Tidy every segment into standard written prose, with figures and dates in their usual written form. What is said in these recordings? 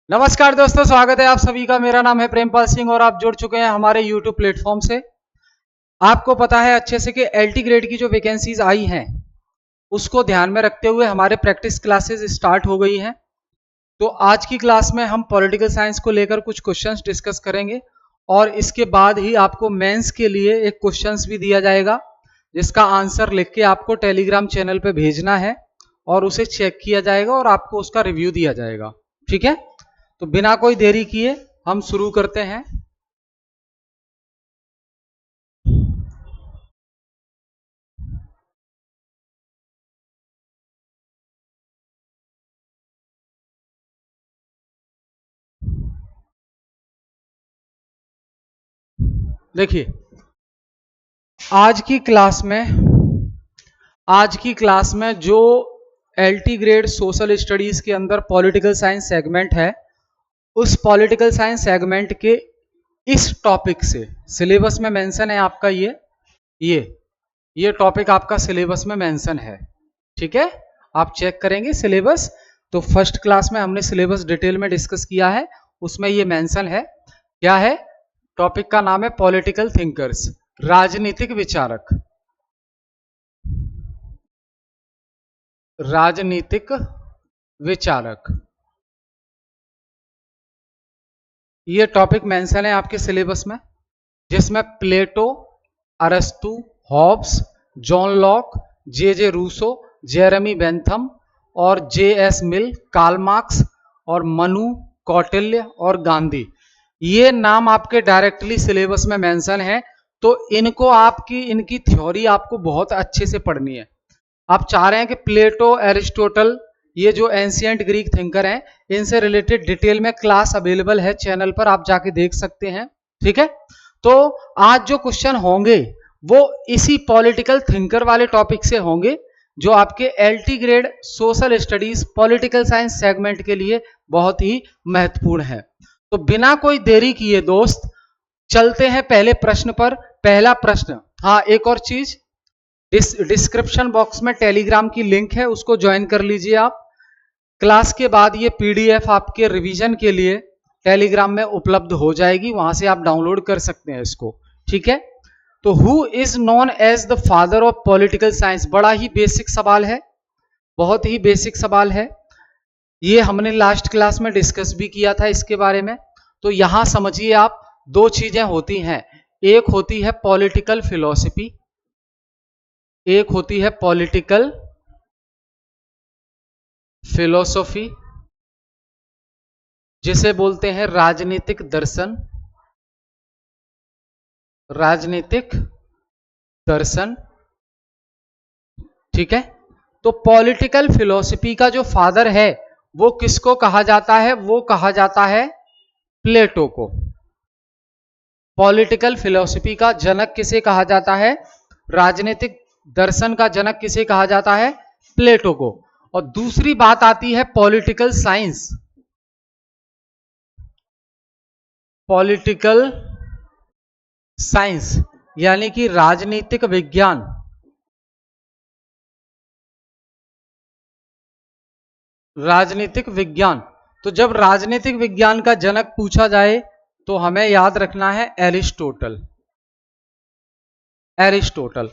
नमस्कार दोस्तों, स्वागत है आप सभी का। मेरा नाम है प्रेमपाल सिंह और आप जुड़ चुके हैं हमारे YouTube प्लेटफॉर्म से। आपको पता है अच्छे से कि LT ग्रेड की जो वैकेंसीज आई हैं उसको ध्यान में रखते हुए हमारे प्रैक्टिस क्लासेस स्टार्ट हो गई हैं। तो आज की क्लास में हम पॉलिटिकल साइंस को लेकर कुछ क्वेश्चंस डिस्कस करेंगे और इसके बाद ही आपको मेंस के लिए एक क्वेश्चंस भी दिया जाएगा जिसका आंसर लिख के आपको टेलीग्राम चैनल पे भेजना है और उसे चेक किया जाएगा और आपको उसका रिव्यू दिया जाएगा। ठीक है, तो बिना कोई देरी किए हम शुरू करते हैं। देखिए, आज की क्लास में जो LT ग्रेड सोशल स्टडीज के अंदर पॉलिटिकल साइंस सेगमेंट है, उस पॉलिटिकल साइंस सेगमेंट के इस टॉपिक से सिलेबस में मेंशन है आपका ये टॉपिक आपका सिलेबस में मेंशन है। ठीक है, आप चेक करेंगे सिलेबस तो फर्स्ट क्लास में हमने सिलेबस डिटेल में डिस्कस किया है, उसमें ये मेंशन है। क्या है? टॉपिक का नाम है पॉलिटिकल थिंकर्स, राजनीतिक विचारक। राजनीतिक विचारक ये टॉपिक मेंशन है आपके सिलेबस में, जिसमें प्लेटो, अरस्तु, हॉब्स, जॉन लॉक, जे रूसो, जेरेमी बेंथम और JS मिल, कार्ल मार्क्स और मनु, कौटिल्य और गांधी, ये नाम आपके डायरेक्टली सिलेबस में मेंशन है। तो इनको इनकी थ्योरी आपको बहुत अच्छे से पढ़नी है। आप चाह रहे हैं कि प्लेटो, एरिस्टोटल, ये जो एंशिएंट ग्रीक थिंकर हैं, इनसे रिलेटेड डिटेल में क्लास अवेलेबल है चैनल पर, आप जाके देख सकते हैं। ठीक है, तो आज जो क्वेश्चन होंगे वो इसी पॉलिटिकल थिंकर वाले टॉपिक से होंगे जो आपके LT grade social studies political science segment के लिए बहुत ही महत्वपूर्ण है। तो बिना कोई देरी किए दोस्त चलते हैं पहले प्रश्न पर। पहला प्रश्न, हाँ एक और चीज, डिस्क्रिप्शन बॉक्स में टेलीग्राम की लिंक है, उसको ज्वाइन कर लीजिए आप। क्लास के बाद ये PDF आपके रिवीजन के लिए टेलीग्राम में उपलब्ध हो जाएगी, वहां से आप डाउनलोड कर सकते हैं इसको। ठीक है, तो who is known as the father of political science, बड़ा ही बेसिक सवाल है, बहुत ही बेसिक सवाल है। ये हमने लास्ट क्लास में डिस्कस भी किया था इसके बारे में। तो यहां समझिए आप, दो चीजें होती हैं, एक होती है पॉलिटिकल फिलॉसफी, एक होती है पॉलिटिकल फिलॉसफी, जिसे बोलते हैं राजनीतिक दर्शन। राजनीतिक दर्शन, ठीक है। तो पॉलिटिकल फिलॉसफी का जो फादर है वो किसको कहा जाता है? वो कहा जाता है प्लेटो को। पॉलिटिकल फिलॉसफी का जनक किसे कहा जाता है? राजनीतिक दर्शन का जनक किसे कहा जाता है? प्लेटो को। और दूसरी बात आती है पॉलिटिकल साइंस। पॉलिटिकल साइंस यानी कि राजनीतिक विज्ञान। राजनीतिक विज्ञान, तो जब राजनीतिक विज्ञान का जनक पूछा जाए तो हमें याद रखना है एरिस्टोटल। एरिस्टोटल,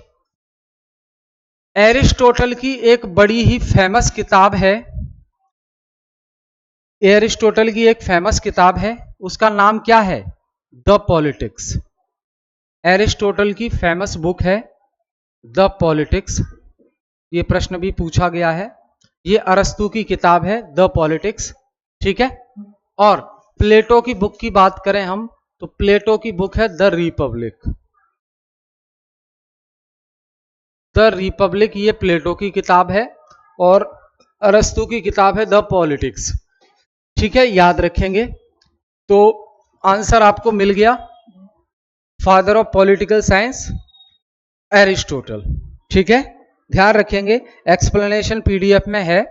एरिस्टोटल की एक बड़ी ही फेमस किताब है, एरिस्टोटल की एक फेमस किताब है, उसका नाम क्या है? The politics. एरिस्टोटल की फेमस बुक है द पॉलिटिक्स, ये प्रश्न भी पूछा गया है। ये अरस्तु की किताब है द पॉलिटिक्स। ठीक है, और प्लेटो की बुक की बात करें हम तो प्लेटो की बुक है द रिपब्लिक। द रिपब्लिक ये प्लेटो की किताब है और अरस्तु की किताब है द पॉलिटिक्स। ठीक है, याद रखेंगे। तो आंसर आपको मिल गया, father of political science Aristotle. ठीक है, ध्यान रखेंगे, एक्सप्लेनेशन PDF में है,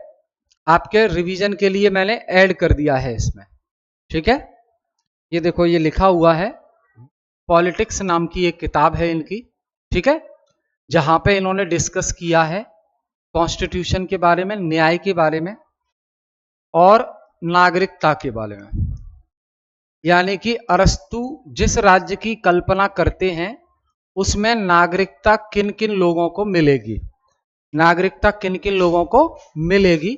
आपके रिवीजन के लिए मैंने ऐड कर दिया है इसमें। ठीक है, ये देखो ये लिखा हुआ है, पॉलिटिक्स नाम की एक किताब है इनकी। ठीक है, जहां पे इन्होंने डिस्कस किया है कॉन्स्टिट्यूशन के बारे में, न्याय के बारे में, और नागरिकता के बारे में, यानी कि अरस्तु जिस राज्य की कल्पना करते हैं उसमें नागरिकता किन किन लोगों को मिलेगी, नागरिकता किन किन लोगों को मिलेगी।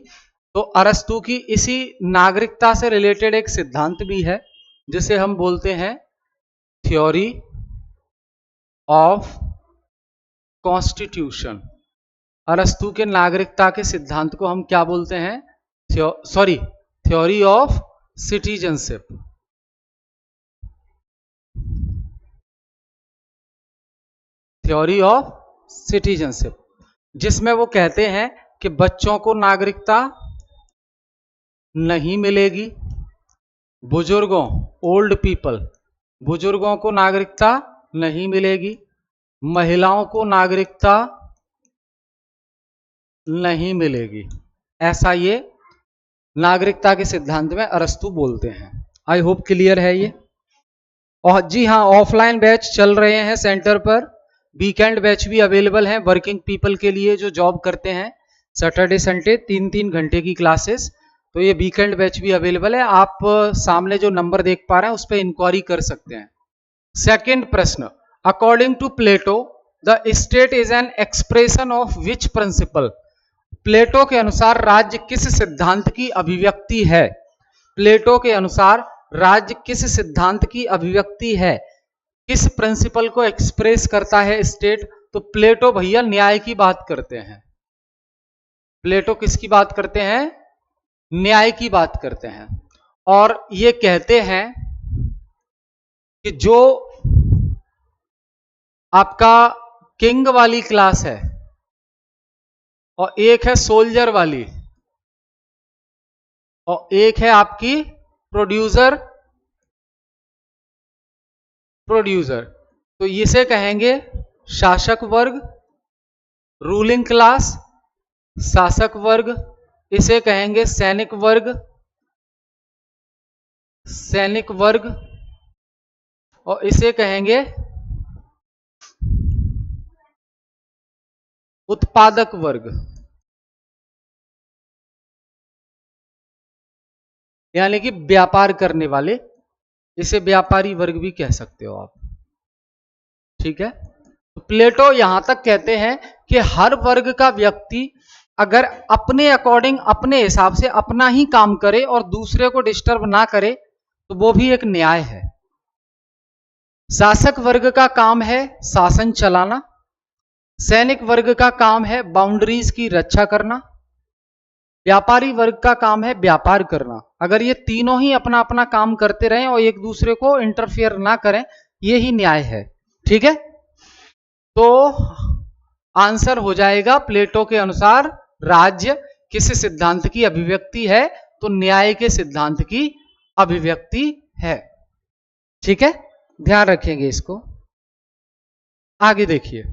तो अरस्तु की इसी नागरिकता से रिलेटेड एक सिद्धांत भी है जिसे हम बोलते हैं थ्योरी ऑफ कॉन्स्टिट्यूशन। अरस्तु के नागरिकता के सिद्धांत को हम क्या बोलते हैं, theory of citizenship. Theory of citizenship, जिसमें वो कहते हैं कि बच्चों को नागरिकता नहीं मिलेगी, बुजुर्गों ओल्ड पीपल बुजुर्गों को नागरिकता नहीं मिलेगी, महिलाओं को नागरिकता नहीं मिलेगी। ऐसा ये नागरिकता के सिद्धांत में अरस्तु बोलते हैं। आई होप क्लियर है ये। और जी हाँ, ऑफलाइन बैच चल रहे हैं सेंटर पर, वीकेंड बैच भी अवेलेबल है वर्किंग पीपल के लिए जो जॉब करते हैं, सैटरडे संडे 3-3 घंटे की क्लासेस। तो ये वीकेंड बैच भी अवेलेबल है, आप सामने जो नंबर देख पा रहे हैं उस पर इंक्वायरी कर सकते हैं। सेकंड प्रश्न, according to Plato the state is an expression of which principle. Plato के अनुसार राज्य किस सिद्धांत की अभिव्यक्ति है। प्लेटो के अनुसार राज्य किस सिद्धांत की अभिव्यक्ति है, किस प्रिंसिपल को एक्सप्रेस करता है स्टेट। तो प्लेटो भैया न्याय की बात करते हैं। प्लेटो किसकी बात करते हैं, न्याय की बात करते हैं। और ये कहते हैं कि जो आपका किंग वाली क्लास है और एक है सोल्जर वाली और एक है आपकी प्रोड्यूसर, तो इसे कहेंगे शासक वर्ग, रूलिंग क्लास शासक वर्ग, इसे कहेंगे सैनिक वर्ग और इसे कहेंगे उत्पादक वर्ग, यानी कि व्यापार करने वाले, इसे व्यापारी वर्ग भी कह सकते हो आप। ठीक है, तो प्लेटो यहां तक कहते हैं कि हर वर्ग का व्यक्ति अगर अपने अकॉर्डिंग अपने हिसाब से अपना ही काम करे और दूसरे को डिस्टर्ब ना करे तो वो भी एक न्याय है। शासक वर्ग का काम है शासन चलाना, सैनिक वर्ग का काम है बाउंड्रीज की रक्षा करना, व्यापारी वर्ग का काम है व्यापार करना। अगर ये तीनों ही अपना अपना काम करते रहें और एक दूसरे को इंटरफेयर ना करें, ये ही न्याय है। ठीक है, तो आंसर हो जाएगा प्लेटो के अनुसार राज्य किस सिद्धांत की अभिव्यक्ति है, तो न्याय के सिद्धांत की अभिव्यक्ति है। ठीक है, ध्यान रखेंगे इसको। आगे देखिए,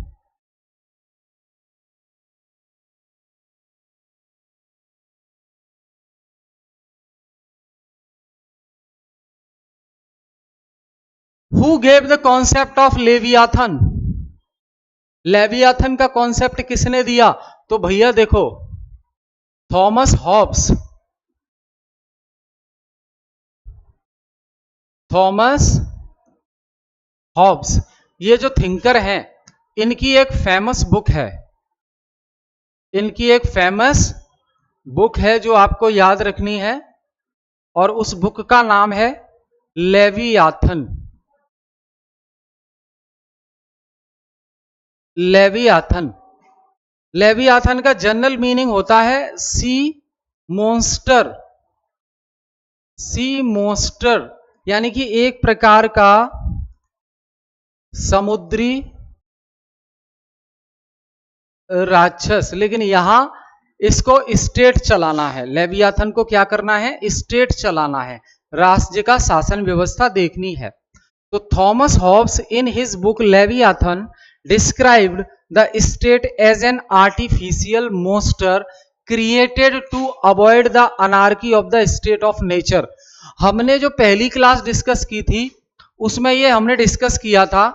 who gave the concept of Leviathan. Leviathan का कॉन्सेप्ट किसने दिया, तो भैया देखो थॉमस हॉब्स। थॉमस हॉब्स ये जो थिंकर हैं, इनकी एक फेमस बुक है, इनकी एक फेमस बुक है जो आपको याद रखनी है और उस बुक का नाम है लेवियाथन। लेवियाथन, लेवियाथन का जनरल मीनिंग होता है सी मॉन्स्टर। सी मॉन्स्टर यानी कि एक प्रकार का समुद्री राक्षस, लेकिन यहां इसको स्टेट चलाना है। लेवियाथन को क्या करना है, स्टेट चलाना है, राज्य का शासन व्यवस्था देखनी है। तो Thomas Hobbes in his book Leviathan described the state as an artificial monster created to avoid the anarchy of the state of nature. हमने जो पहली क्लास डिस्कस की थी उसमें ये हमने डिस्कस किया था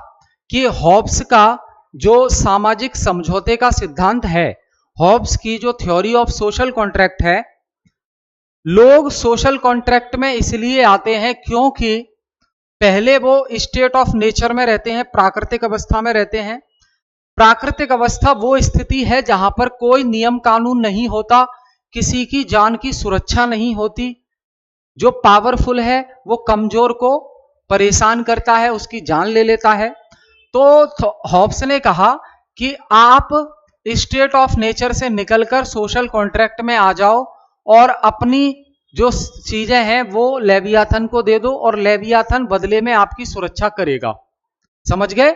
कि हॉब्स का जो सामाजिक समझौते का सिद्धांत है, हॉब्स की जो थ्योरी ऑफ सोशल कॉन्ट्रैक्ट है, लोग सोशल कॉन्ट्रैक्ट में इसलिए आते हैं क्योंकि पहले वो स्टेट ऑफ नेचर में रहते हैं, प्राकृतिक अवस्था में रहते हैं। प्राकृतिक अवस्था वो स्थिति है जहां पर कोई नियम कानून नहीं होता, किसी की जान की सुरक्षा नहीं होती। जो पावरफुल है वो कमजोर को परेशान करता है, उसकी जान ले लेता है। तो हॉब्स ने कहा कि आप स्टेट ऑफ नेचर से निकलकर सोशल कॉन्ट्रैक्ट में आ जाओ और अपनी जो चीजें हैं वो लेवियाथन को दे दो और लेवियाथन बदले में आपकी सुरक्षा करेगा। समझ गए?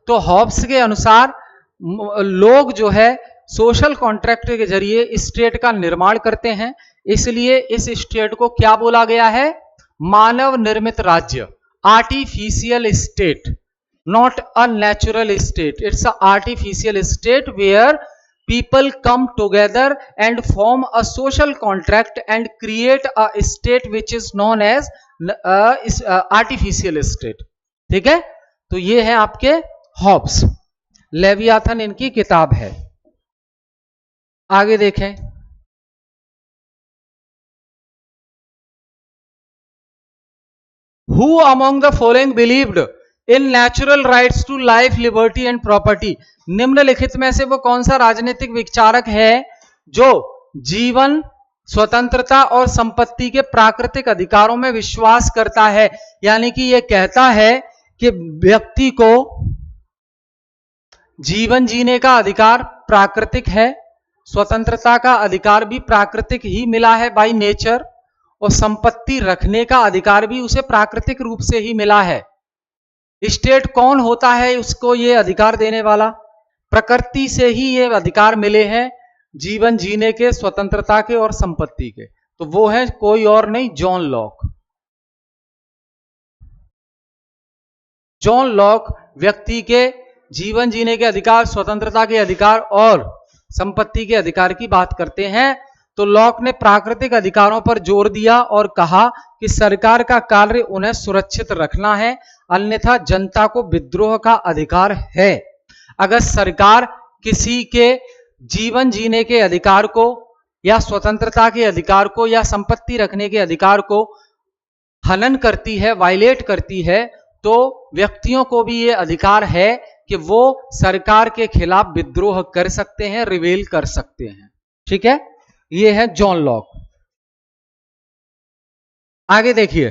तो हॉब्स के अनुसार लोग जो है सोशल कॉन्ट्रैक्ट के जरिए स्टेट का निर्माण करते हैं, इसलिए इस स्टेट को क्या बोला गया है? मानव निर्मित राज्य, artificial state, not a natural state. It's an artificial state where people come together and form a social contract and create a state which is known as artificial state. ठीक है? तो ये है आपके हॉब्स, लेवियाथन इनकी किताब है। आगे देखें, Who among the following believed in natural rights to life, liberty and property? निम्नलिखित में से वो कौन सा राजनीतिक विचारक है जो जीवन, स्वतंत्रता और संपत्ति के प्राकृतिक अधिकारों में विश्वास करता है? यानी कि ये कहता है कि व्यक्ति को जीवन जीने का अधिकार प्राकृतिक है, स्वतंत्रता का अधिकार भी प्राकृतिक ही मिला है बाय नेचर, और संपत्ति रखने का अधिकार भी उसे प्राकृतिक रूप से ही मिला है। स्टेट कौन होता है उसको ये अधिकार देने वाला? प्रकृति से ही ये अधिकार मिले हैं, जीवन जीने के, स्वतंत्रता के और संपत्ति के। तो वो है कोई और नहीं, जॉन लॉक। जॉन लॉक व्यक्ति के जीवन जीने के अधिकार, स्वतंत्रता के अधिकार और संपत्ति के अधिकार की बात करते हैं। तो लॉक ने प्राकृतिक अधिकारों पर जोर दिया और कहा कि सरकार का कार्य उन्हें सुरक्षित रखना है, अन्यथा जनता को विद्रोह का अधिकार है। अगर सरकार किसी के जीवन जीने के अधिकार को या स्वतंत्रता के अधिकार को या संपत्ति रखने के अधिकार को हनन करती है, वायलेट करती है, तो व्यक्तियों को भी ये अधिकार है कि वो सरकार के खिलाफ विद्रोह कर सकते हैं, रिवेल कर सकते हैं। ठीक है? ये है जॉन लॉक। आगे देखिए,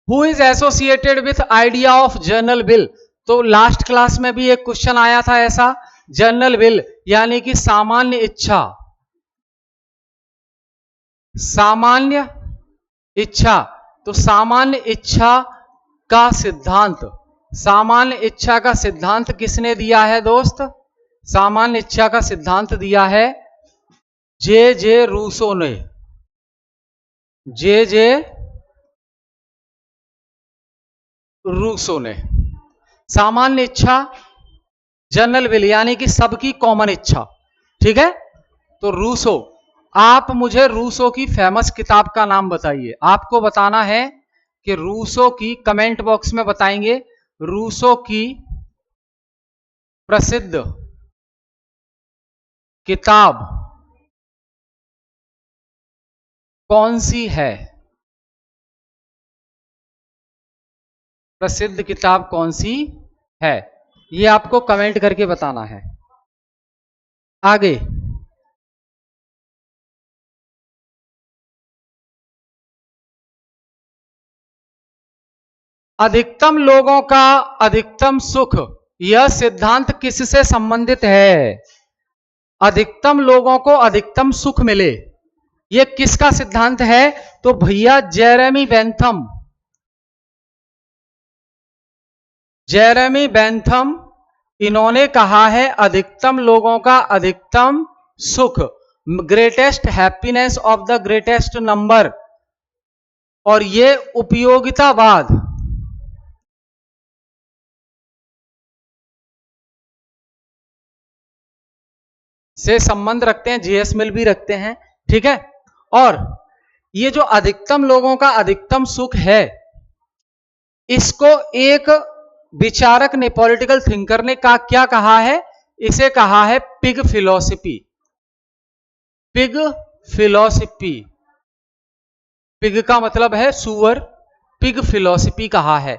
who is associated with idea of general will? तो लास्ट क्लास में भी एक क्वेश्चन आया था ऐसा, जनरल विल यानी कि सामान्य इच्छा। सामान्य इच्छा, तो सामान्य इच्छा का सिद्धांत, सामान्य इच्छा का सिद्धांत किसने दिया है दोस्त? सामान्य इच्छा का सिद्धांत दिया है जे रूसो ने। जे रूसो ने। सामान्य इच्छा, जनरल विल यानी कि सबकी कॉमन इच्छा। ठीक है? तो रूसो, आप मुझे रूसो की फेमस किताब का नाम बताइए। आपको बताना है कि रूसो की, कमेंट बॉक्स में बताएंगे रूसो की प्रसिद्ध किताब कौन सी है? प्रसिद्ध किताब कौन सी है, ये आपको कमेंट करके बताना है। आगे, अधिकतम लोगों का अधिकतम सुख, यह सिद्धांत किससे संबंधित है? अधिकतम लोगों को अधिकतम सुख मिले, यह किसका सिद्धांत है? तो भैया जेरेमी बेंथम। जेरेमी बेंथम, इन्होंने कहा है अधिकतम लोगों का अधिकतम सुख, greatest happiness of the greatest number. और ये उपयोगितावाद से संबंध रखते हैं, जीएस मिल भी रखते हैं। ठीक है? और ये जो अधिकतम लोगों का अधिकतम सुख है, इसको एक विचारक ने, पॉलिटिकल थिंकर ने क्या कहा है इसे कहा है pig philosophy. Pig philosophy, pig का मतलब है सुअर, पिग फिलॉसफी कहा है।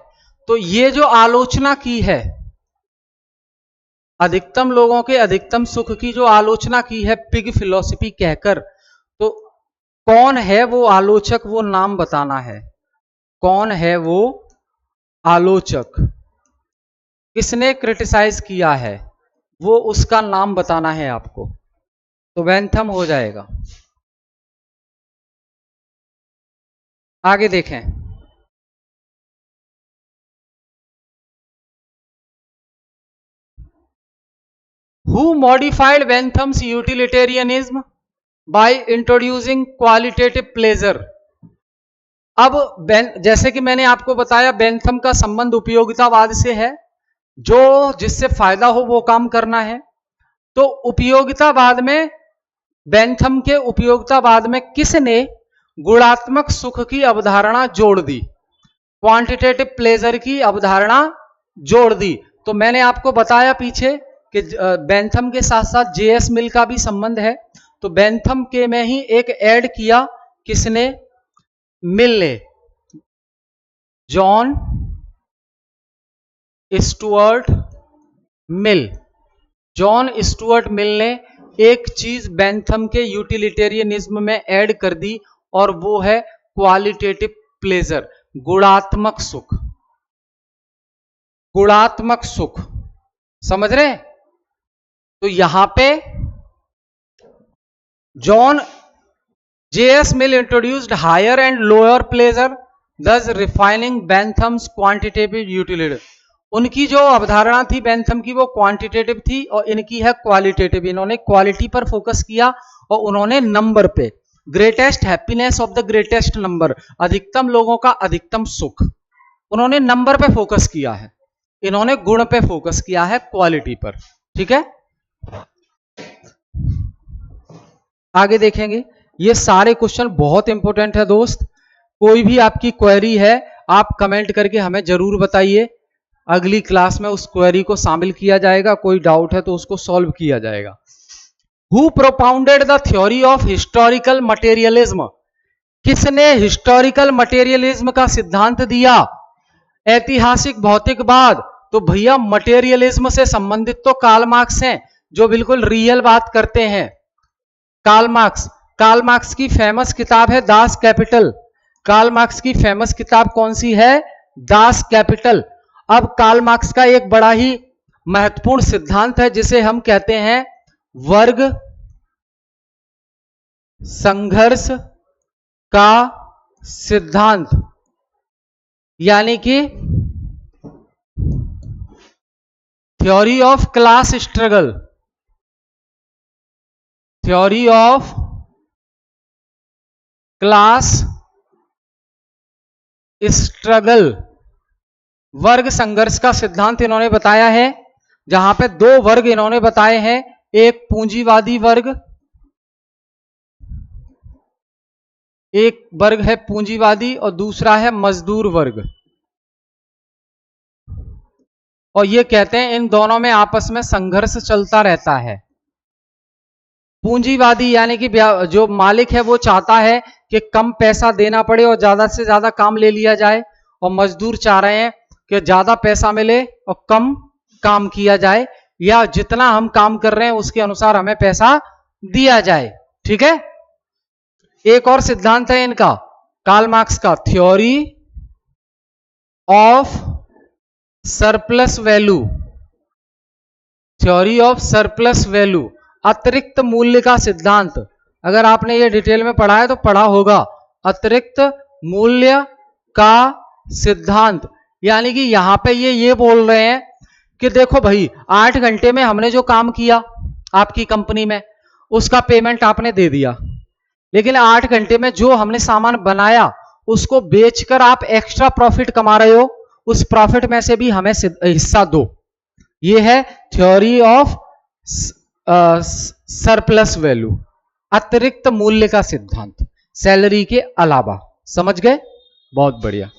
तो ये जो आलोचना की है, अधिकतम लोगों के अधिकतम सुख की जो आलोचना की है पिग फिलॉसफी कहकर, तो कौन है वो आलोचक, वो नाम बताना है। कौन है वो आलोचक, किसने क्रिटिसाइज किया है, वो उसका नाम बताना है आपको। तो बेंथम हो जाएगा। आगे देखें, who modified Bentham's utilitarianism by introducing qualitative pleasure. अब जैसे कि मैंने आपको बताया बेंथम का संबंध उपयोगितावाद से है, जो जिससे फायदा हो वो काम करना है। तो उपयोगितावाद में, बेंथम के उपयोगितावाद में किसने गुणात्मक सुख की अवधारणा जोड़ दी, क्वांटिटेटिव प्लेजर की अवधारणा जोड़ दी। तो मैंने आपको बताया पीछे कि बेंथम के साथ साथ जेएस मिल का भी संबंध है। तो बेंथम के में ही एक ऐड किया किसने, मिल ने, John Stuart Mill. John Stuart Mill ने एक चीज बेंथम के यूटिलिटेरियनिज्म में ऐड कर दी, और वो है क्वालिटेटिव प्लेजर, गुणात्मक सुख। गुणात्मक सुख, समझ रहे हैं? तो यहां पे John JS Mill introduced higher and lower pleasure, thus refining Bentham's quantitative utility. उनकी जो अवधारणा थी बेंथम की वो क्वांटिटेटिव थी, और इनकी है क्वालिटेटिव। इन्होंने क्वालिटी पर फोकस किया और उन्होंने नंबर पे, greatest happiness of the greatest number, अधिकतम लोगों का अधिकतम सुख, उन्होंने नंबर पे फोकस किया है। इन्होंने गुण पे फोकस किया है, क्वालिटी पर। ठीक है, आगे देखेंगे। ये सारे क्वेश्चन बहुत इंपॉर्टेंट है दोस्त। कोई भी आपकी क्वेरी है आप कमेंट करके हमें जरूर बताइए, अगली क्लास में उस क्वेरी को शामिल किया जाएगा। कोई डाउट है तो उसको सॉल्व किया जाएगा। Who propounded the theory of historical materialism. किसने हिस्टोरिकल मटेरियलिज्म का सिद्धांत दिया, ऐतिहासिक भौतिकवाद। तो भैया मटेरियलिज्म से संबंधित तो कार्ल मार्क्स हैं, जो बिल्कुल रियल बात करते हैं। कार्ल मार्क्स, कार्ल मार्क्स की फेमस किताब है दास कैपिटल। कार्ल मार्क्स की फेमस किताब कौन सी है, दास कैपिटल। अब कार्ल मार्क्स का एक बड़ा ही महत्वपूर्ण सिद्धांत है जिसे हम कहते हैं वर्ग संघर्ष का सिद्धांत, यानी कि theory of class struggle. Theory of class struggle, वर्ग संघर्ष का सिद्धांत इन्होंने बताया है, जहां पे दो वर्ग इन्होंने बताए हैं, एक पूंजीवादी वर्ग, एक वर्ग है पूंजीवादी और दूसरा है मजदूर वर्ग। और ये कहते हैं इन दोनों में आपस में संघर्ष चलता रहता है। पूंजीवादी यानी कि जो मालिक है वो चाहता है कि कम पैसा देना पड़े और ज्यादा से ज्यादा काम ले लिया जाए, और मजदूर चाह रहे हैं कि ज्यादा पैसा मिले और कम काम किया जाए, या जितना हम काम कर रहे हैं उसके अनुसार हमें पैसा दिया जाए। ठीक है, एक और सिद्धांत है इनका, कार्ल मार्क्स का, theory of surplus value. Theory of surplus value, अतिरिक्त मूल्य का सिद्धांत। अगर आपने ये डिटेल में पढ़ा है तो पढ़ा होगा, अतिरिक्त मूल्य का सिद्धांत। यानी कि यहां पे ये बोल रहे हैं कि देखो भाई 8 घंटे में हमने जो काम किया आपकी कंपनी में, उसका पेमेंट आपने दे दिया, लेकिन 8 घंटे में जो हमने सामान बनाया उसको बेचकर आप एक्स्ट्रा प्रॉफिट कमा रहे हो, उस प्रॉफिट में से भी हमें हिस्सा दो। ये है थ्योरी ऑफ सरप्लस वैल्यू, अतिरिक्त मूल्य का सिद्धांत, सैलरी के अलावा। समझ गए, बहुत बढ़िया।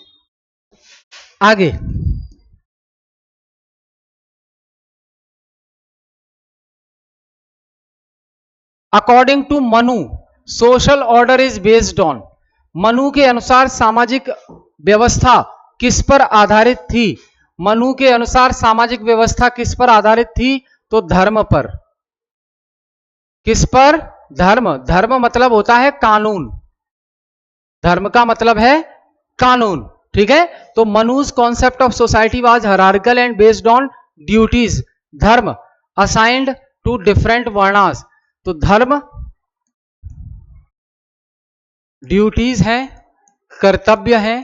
आगे according to Manu social order is based on, Manu के अनुसार सामाजिक व्यवस्था किस पर आधारित थी? मनु के अनुसार सामाजिक व्यवस्था किस पर आधारित थी? तो धर्म पर। किस पर? धर्म। धर्म मतलब होता है कानून, धर्म का मतलब है कानून, ठीक है। तो Manu's concept of society was hierarchical and based on duties, dharma assigned to different varnas. तो धर्म ड्यूटीज हैं, कर्तव्य हैं,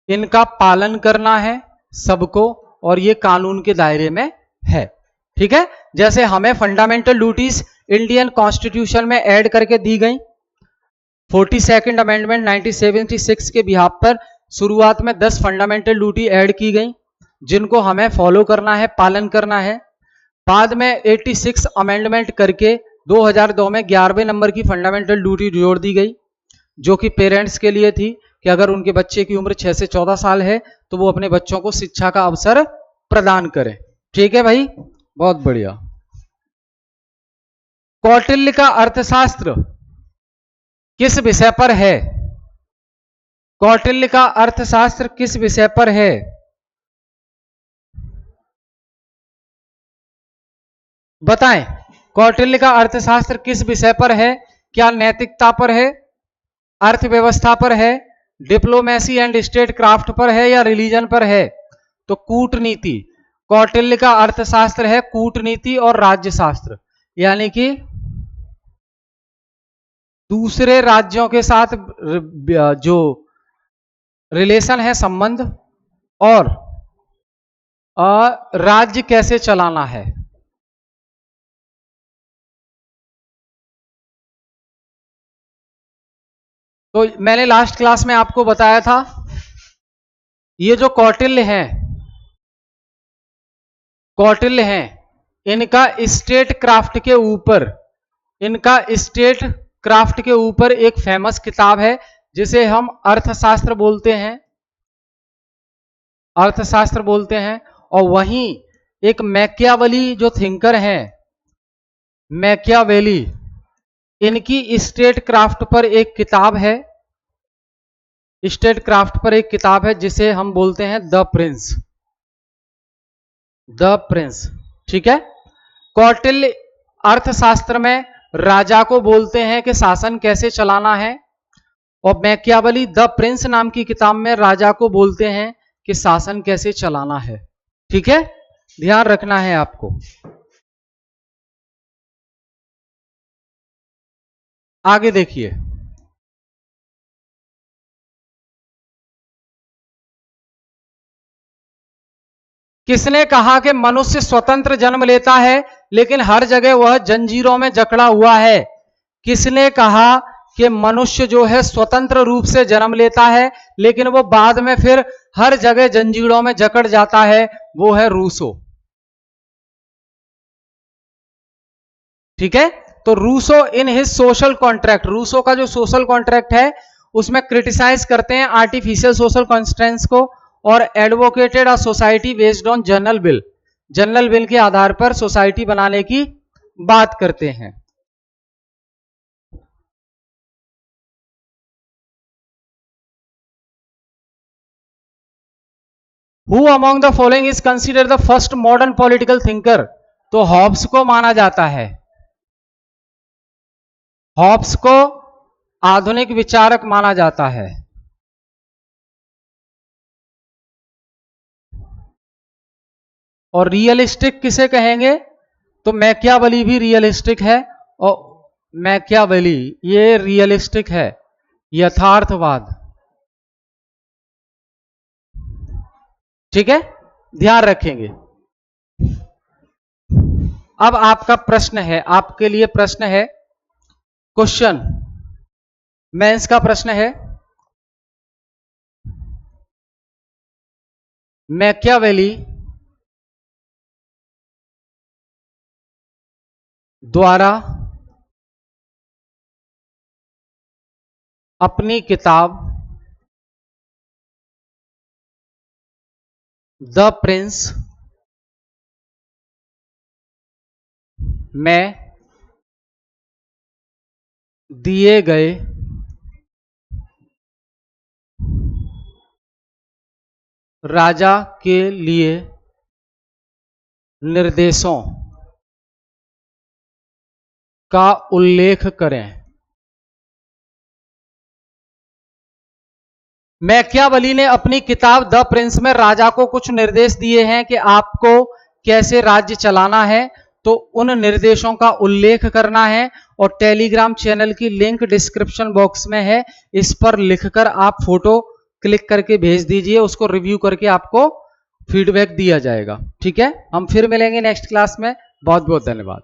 इनका पालन करना है सबको, और ये कानून के दायरे में है, ठीक है। जैसे हमें फंडामेंटल ड्यूटीज इंडियन कॉन्स्टिट्यूशन में ऐड करके दी गई, 42nd अमेंडमेंट 1976 के बिहाफ पर शुरुआत में 10 फंडामेंटल ड्यूटी ऐड की गई जिनको हमें फॉलो करना है, पालन करना है। बाद में 86 अमेंडमेंट करके 2002 में 11वें नंबर की फंडामेंटल ड्यूटी जोड़ दी गई, जो कि पेरेंट्स के लिए थी कि अगर उनके बच्चे की उम्र 6 से 14 साल है तो वो अपने बच्चों को शिक्षा का अवसर प्रदान करें, ठीक है भाई, बहुत बढ़िया। कौटिल्य का अर्थशास्त्र किस विषय पर है? कौटिल्य का अर्थशास्त्र किस विषय पर है? बताएं, कौटिल्य का अर्थशास्त्र किस विषय पर है? क्या नैतिकता पर है, अर्थव्यवस्था पर है, डिप्लोमेसी एंड स्टेट क्राफ्ट पर है, या रिलीजन पर है? तो कूटनीति। कौटिल्य का अर्थशास्त्र है कूटनीति और राज्यशास्त्र, यानी कि दूसरे राज्यों के साथ जो रिलेशन है, संबंध, और राज्य कैसे चलाना है। तो मैंने लास्ट क्लास में आपको बताया था, ये जो कौटिल्य हैं, इनका स्टेट क्राफ्ट के ऊपर, इनका स्टेट क्राफ्ट के ऊपर एक फेमस किताब है जिसे हम अर्थशास्त्र बोलते हैं, अर्थशास्त्र बोलते हैं। और वहीं एक मैकियावेली जो थिंकर हैं, मैकियावेली, इनकी स्टेट क्राफ्ट पर एक किताब है, स्टेट क्राफ्ट पर एक किताब है जिसे हम बोलते हैं द प्रिंस, द प्रिंस, ठीक है। कौटिल्य अर्थशास्त्र में राजा को बोलते हैं कि शासन कैसे चलाना है, और मैकियावेली द प्रिंस नाम की किताब में राजा को बोलते हैं कि शासन कैसे चलाना है, ठीक है, ध्यान रखना है आपको। आगे देखिए, किसने कहा कि मनुष्य स्वतंत्र जन्म लेता है लेकिन हर जगह वह जंजीरों में जकड़ा हुआ है? किसने कहा कि मनुष्य जो है स्वतंत्र रूप से जन्म लेता है लेकिन वो बाद में फिर हर जगह जंजीरों में जकड़ जाता है? वो है रूसो, ठीक है। तो Rousseau in his social contract, Rousseau का जो सोशल कॉन्ट्रैक्ट है उसमें क्रिटिसाइज करते हैं आर्टिफिशियल सोशल कॉन्स्टेंट्स को, और advocated a society based on general bill, general bill के आधार पर सोसाइटी बनाने की बात करते हैं। Who among the following is consider the first modern political thinker? तो हॉब्स को माना जाता है, हॉब्स को आधुनिक विचारक माना जाता है। और रियलिस्टिक किसे कहेंगे? तो मैकियावेली भी रियलिस्टिक है, और मैकियावेली ये रियलिस्टिक है, यथार्थवाद, ठीक है, ध्यान रखेंगे। अब आपका प्रश्न है, आपके लिए प्रश्न है, क्वेश्चन मेंस का प्रश्न है, मैकियावेली द्वारा अपनी किताब द प्रिंस में दिए गए राजा के लिए निर्देशों का उल्लेख करें। मैकियावेली ने अपनी किताब द प्रिंस में राजा को कुछ निर्देश दिए हैं कि आपको कैसे राज्य चलाना है, तो उन निर्देशों का उल्लेख करना है और टेलीग्राम चैनल की लिंक डिस्क्रिप्शन बॉक्स में है, इस पर लिखकर आप फोटो क्लिक करके भेज दीजिए, उसको रिव्यू करके आपको फीडबैक दिया जाएगा। ठीक है, हम फिर मिलेंगे नेक्स्ट क्लास में। बहुत बहुत धन्यवाद।